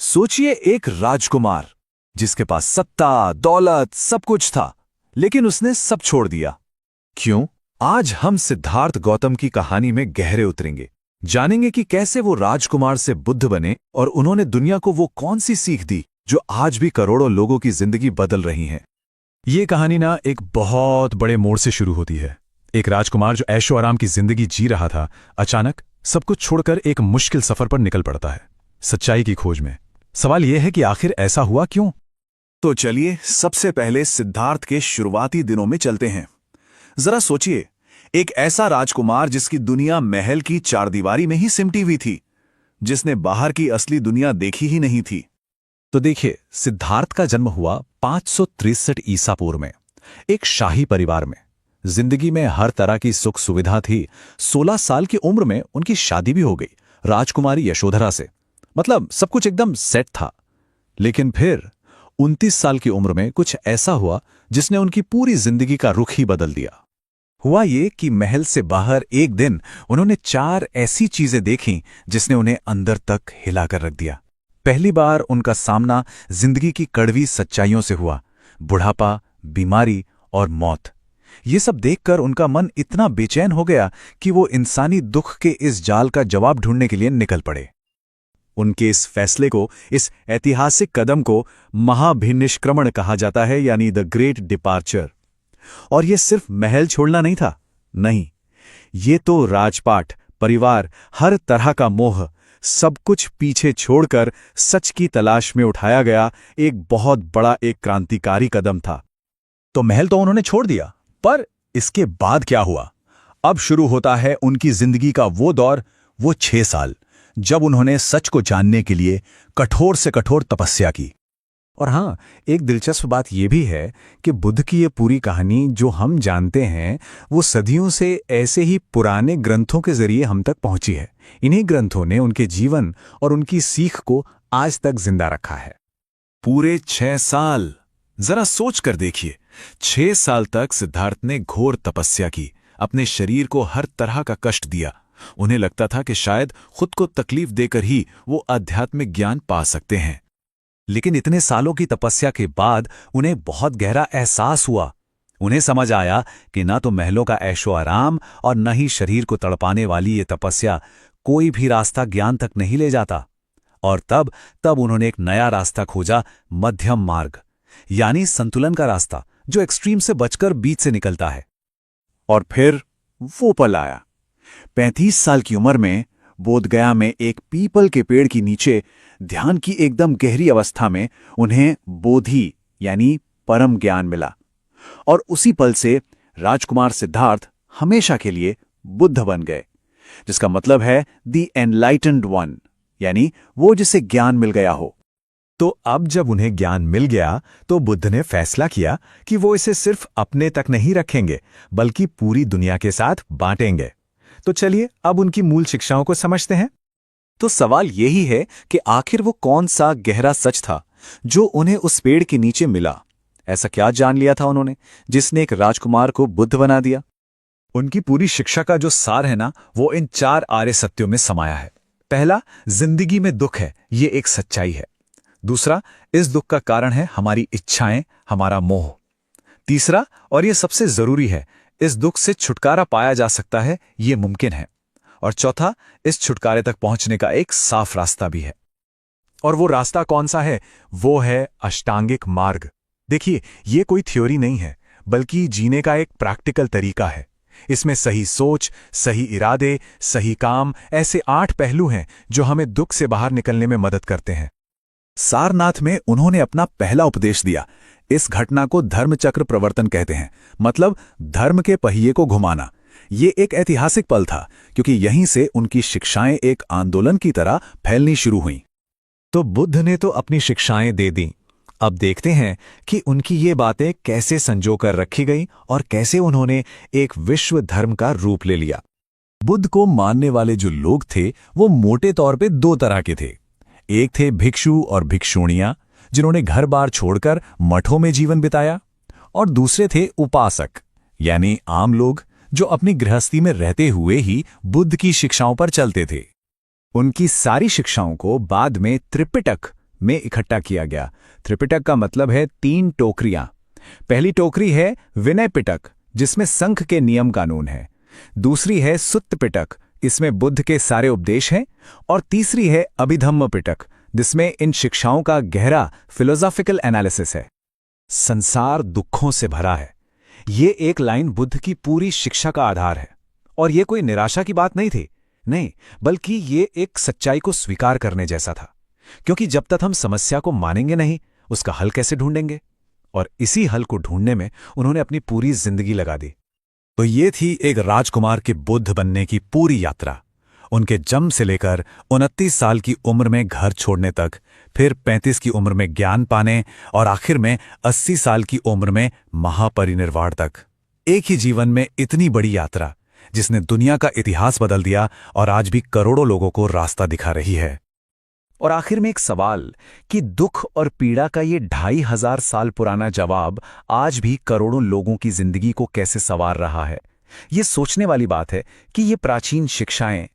सोचिए एक राजकुमार जिसके पास सत्ता, दौलत, सब कुछ था, लेकिन उसने सब छोड़ दिया। क्यों? आज हम सिद्धार्थ गौतम की कहानी में गहरे उतरेंगे, जानेंगे कि कैसे वो राजकुमार से बुद्ध बने और उन्होंने दुनिया को वो कौन सी सीख दी जो आज भी करोड़ों लोगों की जिंदगी बदल रही है। ये कहानी ना एक बहुत बड़े मोड़ से शुरू होती है। एक राजकुमार जो ऐशो आराम की जिंदगी जी रहा था, अचानक सब कुछ छोड़कर एक मुश्किल सफर पर निकल पड़ता है, सच्चाई की खोज में। सवाल यह है कि आखिर ऐसा हुआ क्यों? तो चलिए सबसे पहले सिद्धार्थ के शुरुआती दिनों में चलते हैं। जरा सोचिए, एक ऐसा राजकुमार जिसकी दुनिया महल की चारदीवारी में ही सिमटी हुई थी, जिसने बाहर की असली दुनिया देखी ही नहीं थी। तो देखिए, सिद्धार्थ का जन्म हुआ 563 ईसा पूर्व में, एक शाही परिवार में। जिंदगी में हर तरह की सुख सुविधा थी। 16 साल की उम्र में उनकी शादी भी हो गई राजकुमारी यशोधरा से। मतलब सब कुछ एकदम सेट था। लेकिन फिर 29 साल की उम्र में कुछ ऐसा हुआ जिसने उनकी पूरी जिंदगी का रुख ही बदल दिया। हुआ ये कि महल से बाहर एक दिन उन्होंने 4 ऐसी चीजें देखीं जिसने उन्हें अंदर तक हिलाकर रख दिया। पहली बार उनका सामना जिंदगी की कड़वी सच्चाइयों से हुआ। बुढ़ापा, बीमारी और मौत। ये सब देखकर उनका मन इतना बेचैन हो गया कि वो इंसानी दुख के इस जाल का जवाब ढूंढने के लिए निकल पड़े। उनके इस फैसले को, इस ऐतिहासिक कदम को महाभिनिष्क्रमण कहा जाता है, यानी द ग्रेट डिपार्चर। और ये सिर्फ महल छोड़ना नहीं था, नहीं, ये तो राजपाट, परिवार, हर तरह का मोह, सब कुछ पीछे छोड़कर सच की तलाश में उठाया गया एक बहुत बड़ा, एक क्रांतिकारी कदम था। तो महल तो उन्होंने छोड़ दिया, पर इसके बाद क्या हुआ? अब शुरू होता है उनकी जिंदगी का वो दौर, वो 6 साल, जब उन्होंने सच को जानने के लिए कठोर से कठोर तपस्या की। और हां, एक दिलचस्प बात यह भी है कि बुद्ध की ये पूरी कहानी जो हम जानते हैं, वो सदियों से ऐसे ही पुराने ग्रंथों के जरिए हम तक पहुंची है। इन्हीं ग्रंथों ने उनके जीवन और उनकी सीख को आज तक जिंदा रखा है। पूरे 6 साल! जरा सोच कर देखिए, 6 साल तक सिद्धार्थ ने घोर तपस्या की, अपने शरीर को हर तरह का कष्ट दिया। उन्हें लगता था कि शायद खुद को तकलीफ देकर ही वो आध्यात्मिक ज्ञान पा सकते हैं। लेकिन इतने सालों की तपस्या के बाद उन्हें बहुत गहरा एहसास हुआ। उन्हें समझ आया कि ना तो महलों का ऐशो आराम और न ही शरीर को तड़पाने वाली ये तपस्या, कोई भी रास्ता ज्ञान तक नहीं ले जाता। और तब उन्होंने एक नया रास्ता खोजा, मध्यम मार्ग, यानी संतुलन का रास्ता, जो एक्सट्रीम से बचकर बीच से निकलता है। और फिर वो पल आया। 35 साल की उम्र में बोधगया में एक पीपल के पेड़ के नीचे ध्यान की एकदम गहरी अवस्था में उन्हें बोधि यानी परम ज्ञान मिला। और उसी पल से राजकुमार सिद्धार्थ हमेशा के लिए बुद्ध बन गए, जिसका मतलब है द एनलाइटेंड वन, यानी वो जिसे ज्ञान मिल गया हो। तो अब जब उन्हें ज्ञान मिल गया, तो बुद्ध ने फैसला किया कि वो इसे सिर्फ अपने तक नहीं रखेंगे, बल्कि पूरी दुनिया के साथ बांटेंगे। तो चलिए अब उनकी मूल शिक्षाओं को समझते हैं। तो सवाल यही है कि आखिर वो कौन सा गहरा सच था जो उन्हें उस पेड़ के नीचे मिला? ऐसा क्या जान लिया था उन्होंने जिसने एक राजकुमार को बुद्ध बना दिया? उनकी पूरी शिक्षा का जो सार है ना, वो इन 4 आर्य सत्यों में समाया है। पहला, जिंदगी में दुख है, ये एक सच्चाई है। दूसरा, इस दुख का कारण है हमारी इच्छाएं, हमारा मोह। तीसरा, और ये सबसे जरूरी है, इस दुख से छुटकारा पाया जा सकता है, ये मुमकिन है। और चौथा, इस छुटकारे तक पहुंचने का एक साफ रास्ता भी है। और वो रास्ता कौन सा है? वो है अष्टांगिक मार्ग। देखिए, ये कोई थ्योरी नहीं है, बल्कि जीने का एक प्रैक्टिकल तरीका है। इसमें सही सोच, सही इरादे, सही काम, ऐसे 8 पहलू हैं जो हमें दुख से बाहर निकलने में मदद करते हैं। सारनाथ में उन्होंने अपना पहला उपदेश दिया। इस घटना को धर्मचक्र प्रवर्तन कहते हैं, मतलब धर्म के पहिए को घुमाना। ये एक ऐतिहासिक पल था, क्योंकि यहीं से उनकी शिक्षाएं एक आंदोलन की तरह फैलनी शुरू हुईं। तो बुद्ध ने तो अपनी शिक्षाएं दे दी। अब देखते हैं कि उनकी ये बातें कैसे संजोकर रखी गईं और कैसे उन्होंने एक विश्व धर्म का रूप ले लिया। बुद्ध को मानने वाले जो लोग थे, वो मोटे तौर पे 2 तरह के थे। एक थे भिक्षु और भिक्षुणियां, जिन्होंने घर बार छोड़कर मठों में जीवन बिताया। और दूसरे थे उपासक, यानी आम लोग, जो अपनी गृहस्थी में रहते हुए ही बुद्ध की शिक्षाओं पर चलते थे। उनकी सारी शिक्षाओं को बाद में त्रिपिटक में इकट्ठा किया गया। त्रिपिटक का मतलब है 3 टोकरियां। पहली टोकरी है विनय पिटक, जिसमें संघ के नियम कानून है। दूसरी है सुत्त पिटक, इसमें बुद्ध के सारे उपदेश हैं। और तीसरी है अभिधम्म पिटक, जिसमें इन शिक्षाओं का गहरा फिलोसॉफिकल एनालिसिस है। संसार दुखों से भरा है, ये एक लाइन बुद्ध की पूरी शिक्षा का आधार है। और ये कोई निराशा की बात नहीं थी, नहीं, बल्कि ये एक सच्चाई को स्वीकार करने जैसा था। क्योंकि जब तक हम समस्या को मानेंगे नहीं, उसका हल कैसे ढूंढेंगे? और इसी हल को ढूंढने में उन्होंने अपनी पूरी जिंदगी लगा दी। तो ये थी एक राजकुमार के बुद्ध बनने की पूरी यात्रा। उनके जन्म से लेकर 29 साल की उम्र में घर छोड़ने तक, फिर 35 की उम्र में ज्ञान पाने और आखिर में 80 साल की उम्र में महापरिनिर्वाण तक। एक ही जीवन में इतनी बड़ी यात्रा, जिसने दुनिया का इतिहास बदल दिया और आज भी करोड़ों लोगों को रास्ता दिखा रही है। और आखिर में एक सवाल कि दुख और पीड़ा का ये 2500 साल पुराना जवाब आज भी करोड़ों लोगों की जिंदगी को कैसे संवार रहा है। ये सोचने वाली बात है कि ये प्राचीन शिक्षाएं